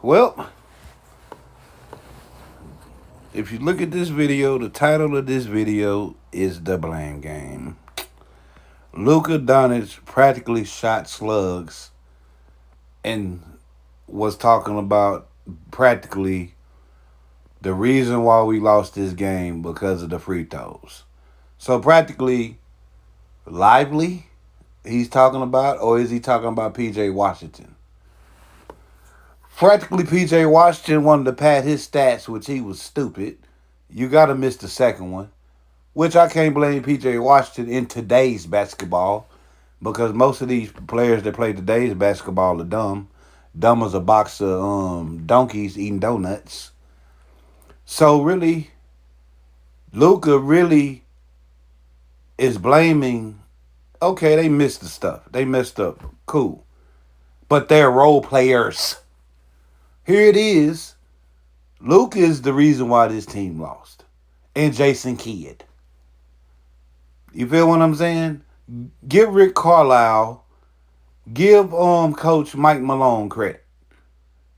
Well, if you look at this video, the title of this video is The Blame Game. Luka Dončić practically shot slugs and was talking about practically the reason why we lost this game because of the free throws. So practically, Lively, he's talking about, or is he talking about P.J. Washington? Practically, P.J. Washington wanted to pad his stats, which he was stupid. You got to miss the second one, which I can't blame P.J. Washington in today's basketball because most of these players that play today's basketball are dumb. Dumb as a box of donkeys eating donuts. So really, Luka really is blaming, okay, they missed the stuff. They messed up. Cool. But they're role players. Here it is. Luka is the reason why this team lost. And Jason Kidd. You feel what I'm saying? Give Rick Carlisle, give Coach Mike Malone credit.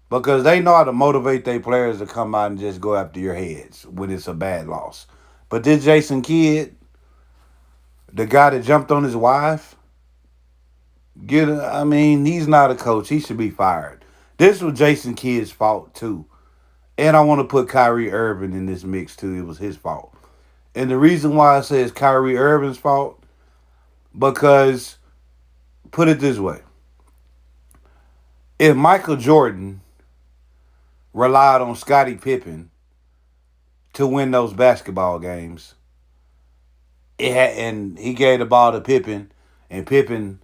Because they know how to motivate their players to come out and just go after your heads when it's a bad loss. But this Jason Kidd, the guy that jumped on his wife, he's not a coach. He should be fired. This was Jason Kidd's fault, too. And I want to put Kyrie Irving in this mix, too. It was his fault. And the reason why I say it's Kyrie Irving's fault, because, put it this way. If Michael Jordan relied on Scottie Pippen to win those basketball games, and he gave the ball to Pippen, and Pippen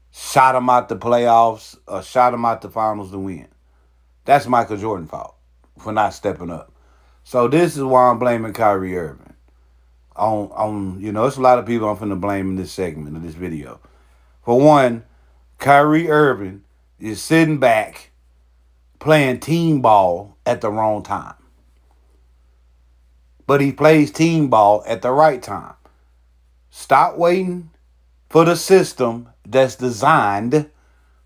shot him out the playoffs or shot him out the finals to win. That's Michael Jordan's fault for not stepping up. So this is why I'm blaming Kyrie Irving. It's a lot of people I'm finna blame in this segment of this video. For one, Kyrie Irving is sitting back playing team ball at the wrong time. But he plays team ball at the right time. Stop waiting for the system that's designed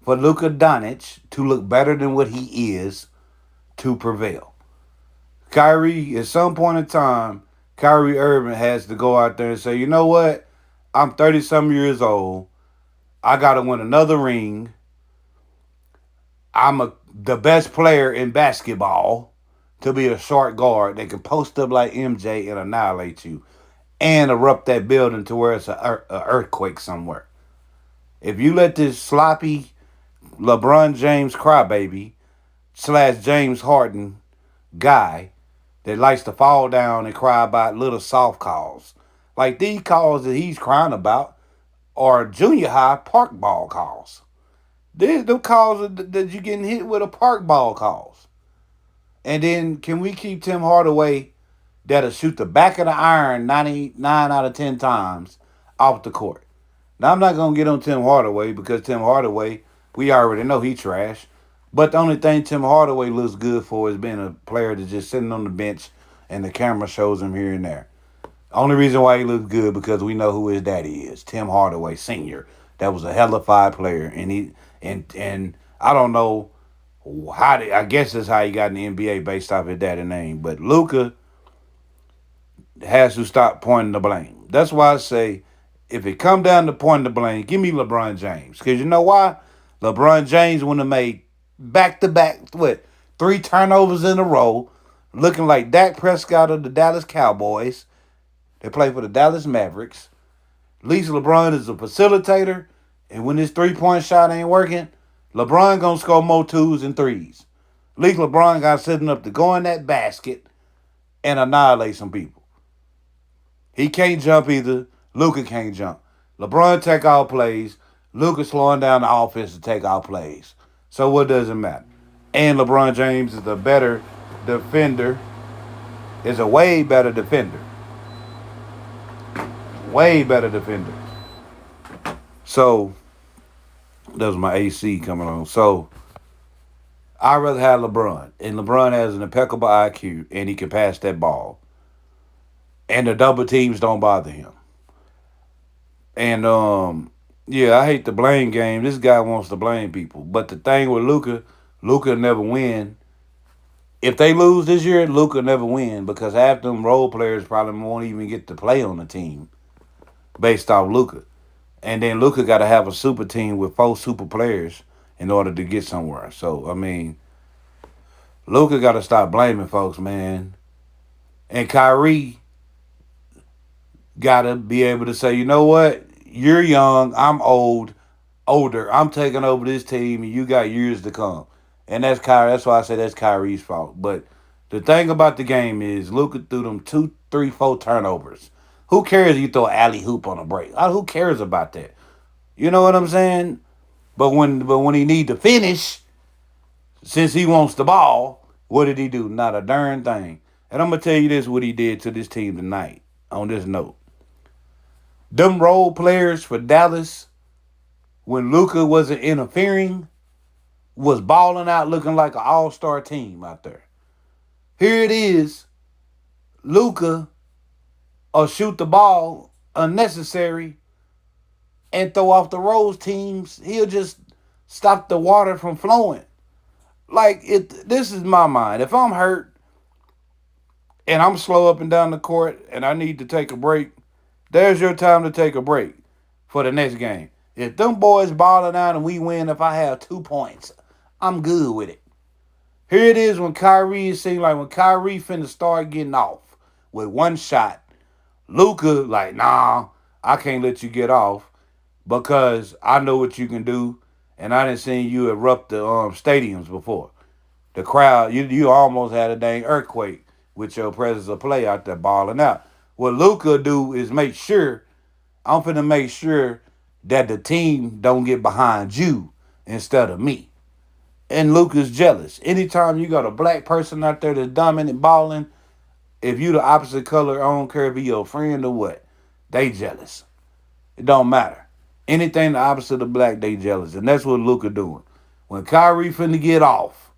for Luka Dončić to look better than what he is to prevail. Kyrie, at some point in time, Kyrie Irving has to go out there and say, you know what? I'm 30-some years old. I got to win another ring. I'm the best player in basketball to be a short guard that can post up like MJ and annihilate you and erupt that building to where it's an earthquake somewhere. If you let this sloppy LeBron James crybaby / James Harden guy that likes to fall down and cry about little soft calls, like these calls that he's crying about are junior high park ball calls. These the calls that you're getting hit with a park ball calls. And then can we keep Tim Hardaway that'll shoot the back of the iron 99 out of 10 times off the court? Now, I'm not going to get on Tim Hardaway because Tim Hardaway, we already know he trash. But the only thing Tim Hardaway looks good for is being a player that's just sitting on the bench and the camera shows him here and there. Only reason why he looks good because we know who his daddy is, Tim Hardaway Sr. That was a hellified player. And I don't know I guess that's how he got in the NBA based off his daddy name. But Luka has to stop pointing the blame. That's why I say, if it come down to pointing the blame, give me LeBron James. Because you know why? LeBron James would have made back-to-back, 3 turnovers in a row, looking like Dak Prescott of the Dallas Cowboys. They play for the Dallas Mavericks. At least LeBron is a facilitator, and when his three-point shot ain't working, LeBron gonna score more 2s and 3s. At least LeBron got setting up to go in that basket and annihilate some people. He can't jump either. Luka can't jump. LeBron take all plays. Luka slowing down the offense to take all plays. So what does it matter? And LeBron James is a better defender. Is a way better defender. Way better defender. So that was my AC coming on. So I'd rather have LeBron. And LeBron has an impeccable IQ and he can pass that ball. And the double teams don't bother him. And I hate the blame game. This guy wants to blame people. But the thing with Luka never win If they lose this year, Luka never win because half them role players probably won't even get to play on the team based off Luka. And then Luka got to have a super team with 4 super players in order to get somewhere. So I mean, Luka got to stop blaming folks, man. And Kyrie got to be able to say, you know what? You're young. I'm older. I'm taking over this team, and you got years to come. And that's Kyrie. That's why I say that's Kyrie's fault. But the thing about the game is, Luka threw them 2, 3, 4 turnovers. Who cares if you throw an alley hoop on a break? Who cares about that? You know what I'm saying? But when he need to finish, since he wants the ball, what did he do? Not a darn thing. And I'm gonna tell you this: what he did to this team tonight. On this note, them role players for Dallas, when Luka wasn't interfering, was balling out, looking like an all-star team out there. Here it is, Luka or shoot the ball unnecessary and throw off the Rose teams. He'll just stop the water from flowing. Like it. This is my mind. If I'm hurt and I'm slow up and down the court and I need to take a break, there's your time to take a break for the next game. If them boys balling out and we win, if I have 2 points, I'm good with it. Here it is when Kyrie, it seems like when Kyrie finna start getting off with one shot, Luka like, nah, I can't let you get off because I know what you can do, and I didn't see you erupt the stadiums before. The crowd, you almost had a dang earthquake with your presence of play out there balling out. What Luka do is I'm finna make sure that the team don't get behind you instead of me. And Luka's jealous. Anytime you got a black person out there that's dominant balling, if you the opposite color, I don't care if he your friend or what, they jealous. It don't matter. Anything the opposite of black, they jealous. And that's what Luka doing. When Kyrie finna get off,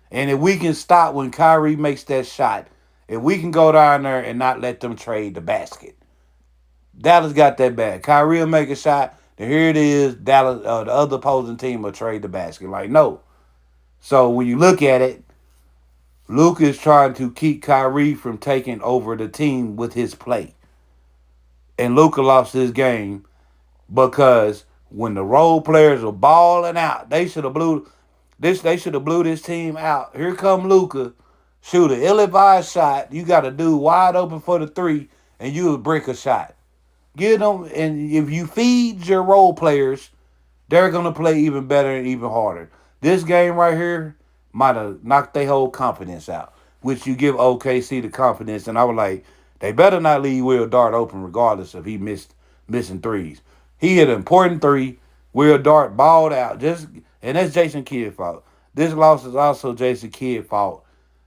and if we can stop when Kyrie makes that shot, if we can go down there and not let them trade the basket. Dallas got that bad. Kyrie will make a shot, then here it is, Dallas, the other opposing team will trade the basket. Like, no. So when you look at it, Luka is trying to keep Kyrie from taking over the team with his play. And Luka lost his game because when the role players were balling out, they should have blew this team out. Here come Luka, shoot an ill-advised shot. You got a dude wide open for the 3, and you would break a shot. Get them, and if you feed your role players, they're gonna play even better and even harder. This game right here might have knocked their whole confidence out, which you give OKC the confidence. And I was like, they better not leave Will Dart open regardless if he missing threes. He hit an important 3. Will Dart balled out. And that's Jason Kidd's fault. This loss is also Jason Kidd's fault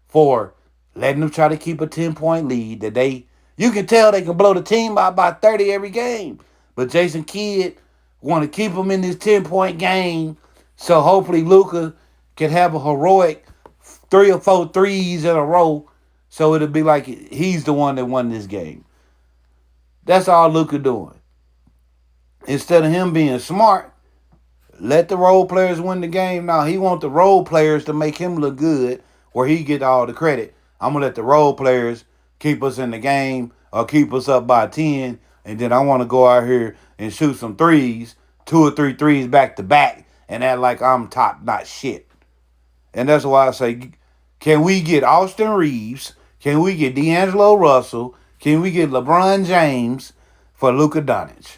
for letting them try to keep a 10-point lead that you can tell they can blow the team out by 30 every game. But Jason Kidd want to keep them in this 10-point game. So hopefully Luka can have a heroic 3 or 4 threes in a row. So it'll be like he's the one that won this game. That's all Luka doing. Instead of him being smart, let the role players win the game. Now he want the role players to make him look good where he get all the credit. I'm going to let the role players keep us in the game or keep us up by 10. And then I want to go out here and shoot some threes, 2 or 3 threes back to back, and act like I'm top-notch shit. And that's why I say, can we get Austin Reeves? Can we get D'Angelo Russell? Can we get LeBron James for Luka Dončić?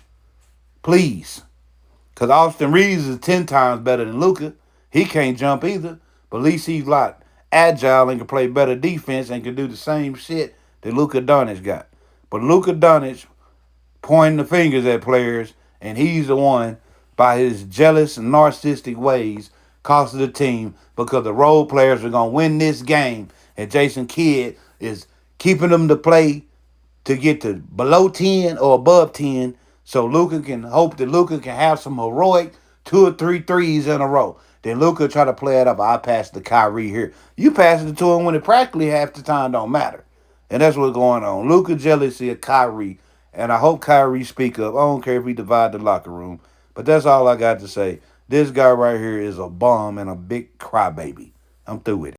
Please. Because Austin Reeves is 10 times better than Luka. He can't jump either. But at least he's a lot agile and can play better defense and can do the same shit that Luka Dončić got. But Luka Dončić pointing the fingers at players, and he's the one, by his jealous and narcissistic ways, costing the team because the role players are going to win this game. And Jason Kidd is keeping them to play to get to below 10 or above 10 so Luka can hope that Luka can have some heroic 2 or 3 threes in a row. Then Luka try to play it up. I pass to Kyrie here. You pass it to him when it practically half the time don't matter. And that's what's going on. Luka jealousy of Kyrie. And I hope Kyrie speak up. I don't care if he divide the locker room. But that's all I got to say. This guy right here is a bum and a big crybaby. I'm through with it.